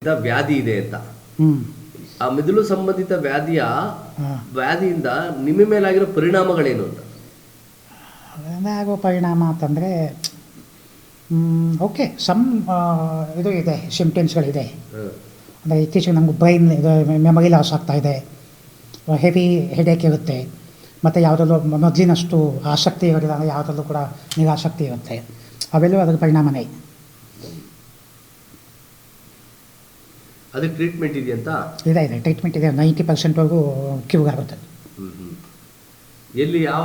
ವ್ಯಾಧಿ ಇದೆ ಅಂತ. ಹ್ಮ್. ಆ ಮೆದುಳು ಸಂಬಂಧಿತ ವ್ಯಾಧಿಯಿಂದ ನಿಮ್ಮ ಮೇಲಾಗಿರೋ ಪರಿಣಾಮಗಳೇನು ಅಂತ. ಆಗೋ ಪರಿಣಾಮ ಅಂತಂದರೆ ಓಕೆ ಇದು ಇದೆ, ಸಿಂಪ್ಟಮ್ಸ್ಗಳಿದೆ. ಅಂದರೆ ಇತ್ತೀಚೆಗೆ ನಮ್ಗೆ ಬ್ರೈನ್ ಇದು ಮೆಮೊರಿ ಲಾಸ್ ಆಗ್ತಾಯಿದೆ, ಹೆವಿ ಹೆಡೇಕ್ ಇರುತ್ತೆ, ಮತ್ತು ಯಾವುದರಲ್ಲೂ ಮೊದಲಿನಷ್ಟು ಆಸಕ್ತಿ ಇರೋದಿಲ್ಲ, ಅಂದರೆ ಯಾವುದರಲ್ಲೂ ಕೂಡ ನಿರಾಸಕ್ತಿ ಇರುತ್ತೆ. ಅವೆಲ್ಲವೂ ಅದರ ಪರಿಣಾಮನೇ. ಅದಕ್ಕೆ ಟ್ರೀಟ್ಮೆಂಟ್ ಇದೆಯಂತ? ಇದೆ ಟ್ರೀಟ್ಮೆಂಟ್ ಇದೆ. 90% ಕ್ಯೂರ್ ಆಗುತ್ತೆ. ಎಲ್ಲಿ ಯಾವ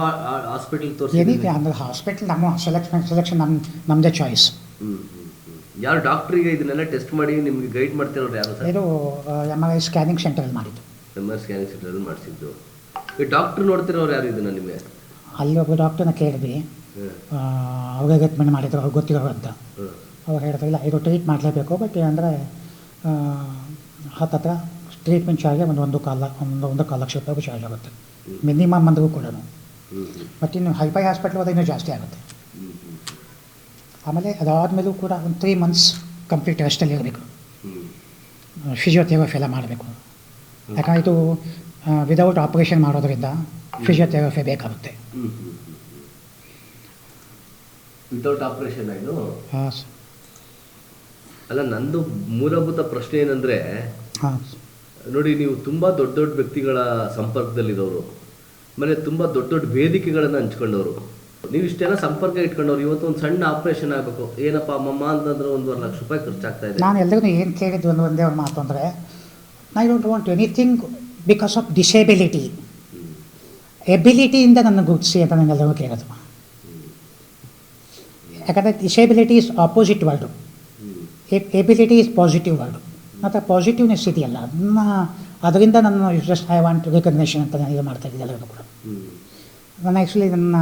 ಹಾಸ್ಪಿಟಲ್ ಏನಿದೆ ಅಂದರೆ ಹಾಸ್ಪಿಟಲ್ ನಮ್ಮ ಸೆಲೆಕ್ಷನ್ ನಮ್ಮದೇ ಚಾಯ್ಸ್. ಯಾರು ಡಾಕ್ಟ್ರಿಗೆ ಇದನ್ನೆಲ್ಲ ಟೆಸ್ಟ್ ಮಾಡಿ ನಿಮಗೆ ಗೈಡ್ ಮಾಡ್ತಿರೋರು ಯಾರು ಸರ್? ಇದು MRI ಸ್ಕ್ಯಾನಿಂಗ್ ಸೆಂಟರಲ್ಲಿ ಮಾಡಿದ್ದು. MRI ಸ್ಕ್ಯಾನಿಂಗ್ ಸೆಂಟರಲ್ಲಿ ಮಾಡಿಸಿದ್ದು. ಈ ಡಾಕ್ಟ್ರು ನೋಡ್ತಿರೋರು ಯಾರು ಇದನ್ನು ನಿಮಗೆ? ಅಲ್ಲಿ ಒಬ್ಬ ಡಾಕ್ಟ್ರನ್ನ ಕೇಳಿದ್ವಿ, ಅವ್ರಿಗೆ ರೆಕಮೆಂಡ್ ಮಾಡಿದ್ರು, ಅವ್ರಿಗೆ ಗೊತ್ತಿರೋರು ಅಂತ. ಅವ್ರು ಹೇಳಿದ್ರು ಇಲ್ಲ ಇದು ಟ್ರೀಟ್ ಮಾಡಲೇಬೇಕು, ಬಟ್ ಅಂದರೆ ಹತ್ತತ್ರ ಟ್ರೀಟ್ಮೆಂಟ್ ಚಾರ್ಜ್ ಒಂದು ಕಾಲು ಲಕ್ಷ ರೂಪಾಯಿ ಚಾರ್ಜ್ ಆಗುತ್ತೆ ಮಿನಿಮಮ್ ಅಂದರೂ ಕೂಡ. ಮತ್ತು ಇನ್ನು ಹೈಫೈ ಹಾಸ್ಪಿಟ್ಲ್ ಹೋದ್ರೆ ಇನ್ನೂ ಜಾಸ್ತಿ ಆಗುತ್ತೆ. ಆಮೇಲೆ ಅದಾದಮೇಲೂ ಕೂಡ ಒಂದು 3 months ಕಂಪ್ಲೀಟ್ ರೆಸ್ಟಲ್ಲಿ ಇರಬೇಕು, ಫಿಸಿಯೋಥೆರಪಿ ಎಲ್ಲ ಮಾಡಬೇಕು. ಯಾಕಂದರೆ ಇದು ವಿದೌಟ್ ಆಪ್ರೇಷನ್ ಮಾಡೋದ್ರಿಂದ ಫಿಸಿಯೋಥೆರಪಿ ಬೇಕಾಗುತ್ತೆ. ವಿತೌಟ್ ಆಪ್ರೇಷನ್ ಇದು? ಹಾಂ. ಅಲ್ಲ, ನಂದು ಮೂಲಭೂತ ಪ್ರಶ್ನೆ ಏನಂದರೆ, ಹಾಂ ನೋಡಿ, ನೀವು ತುಂಬ ದೊಡ್ಡ ವ್ಯಕ್ತಿಗಳ ಸಂಪರ್ಕದಲ್ಲಿರೋರು, ಆಮೇಲೆ ತುಂಬ ದೊಡ್ಡ ವೇದಿಕೆಗಳನ್ನು ಹಂಚ್ಕೊಂಡವರು, ನೀವು ಇಷ್ಟೆಲ್ಲ ಸಂಪರ್ಕ ಇಟ್ಕೊಂಡವ್ರು, ಇವತ್ತು ಒಂದು ಸಣ್ಣ ಆಪ್ರೇಷನ್ ಆಗಬೇಕು, ಏನಪ್ಪ ಅಮ್ಮಮ್ಮ ಅಂತಂದ್ರೆ 1.5 ಲಕ್ಷ ರೂಪಾಯಿ ಖರ್ಚಾಗ್ತಾ ಇದೆ. ನಾನು ಎಲ್ಲರಿಗೂ ಏನು ಕೇಳಿದ್ದು ಒಂದೇ ಒಂದು ಮಾತು ಅಂದರೆ, I don't want anything because of disability. ಎಬಿಲಿಟಿಯಿಂದ ನನ್ನ ಗುರುತಿಸಿ ಅಂತ ನನಗೆಲ್ಲರೂ ಕೇಳೋದು. ಯಾಕಂದರೆ disability is opposite word, ability is positive word. ಮತ್ತು ಪಾಸಿಟಿವ್ನೆಸ್ ಇದೆಯಲ್ಲ, ಅದರಿಂದ ನನ್ನ ಜಸ್ಟ್ ಐ ವಾಂಟ್ ರಿಕಗ್ನೇಷನ್ ಅಂತ ನಾನು ಇದು ಮಾಡ್ತಾಯಿದ್ದೆ ಎಲ್ಲರಿಗೂ ಕೂಡ. ನಾನು ಆ್ಯಕ್ಚುಲಿ ನನ್ನ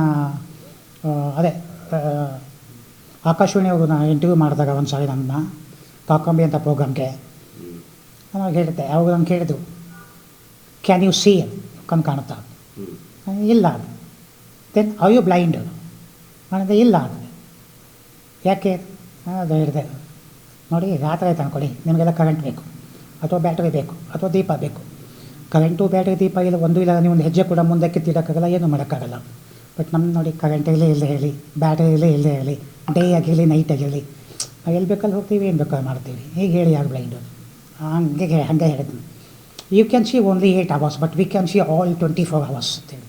ಆಕಾಶವಾಣಿಯವರು ನಾನು ಇಂಟರ್ವ್ಯೂ ಮಾಡಿದಾಗ ಒಂದು ಸಾರಿ ನನ್ನ ಕಾಕಂಬಿ ಅಂತ ಪ್ರೋಗ್ರಾಮ್ಗೆ ನಾನು ಹೇಳಿದ್ದೆ. ಅವಾಗ ನಾನು ಕೇಳಿದ್ರು, ಕ್ಯಾನ್ ಯು ಸಿ ಕಣ್ಣು ಕಾಣುತ್ತಾ? ಇಲ್ಲ. Then are you blind? ನಾನಿದೆ ಇಲ್ಲ. ಯಾಕೆ? ಅದು ಹೇಳಿದೆ, ನೋಡಿ ರಾತ್ರಿ ಆಯ್ತು ಅಂದ್ಕೊಳ್ಳಿ, ನಿಮಗೆಲ್ಲ ಕರೆಂಟ್ ಬೇಕು, ಅಥವಾ ಬ್ಯಾಟ್ರಿ ಬೇಕು, ಅಥವಾ ದೀಪ ಬೇಕು. ಕರೆಂಟು ಬ್ಯಾಟ್ರಿ ದೀಪ ಇಲ್ಲ, ಒಂದು ಇಲ್ಲ, ನೀವು ಒಂದು ಹೆಜ್ಜೆ ಕೂಡ ಮುಂದಕ್ಕೆ ತಿಡೋಕ್ಕಾಗಲ್ಲ, ಏನೂ ಮಾಡೋಕ್ಕಾಗಲ್ಲ. ಬಟ್ ನಮ್ಮ ನೋಡಿ ಕರೆಂಟ್ ಇಲ್ಲೇ ಹೇಳಿ, ಬ್ಯಾಟ್ರಿ ಇಲ್ಲೇ ಹೇಳಿ, ಡೇ ಆಗಿರಲಿ ನೈಟ್ ಆಗಿರಲಿ, ಎಲ್ಲಿ ಬೇಕಲ್ಲಿ ಹೋಗ್ತೀವಿ, ಏನು ಬೇಕಾದ್ರೆ ಮಾಡ್ತೀವಿ. ಹೀಗೆ ಹೇಳಿ ಯಾರು ಬ್ಲೈಂಡು? ಹಾಗೆ ಹೇಳಿದ್ನು. You can see only 8 hours, but we can see all 24 hours ಅಂತೇಳಿ.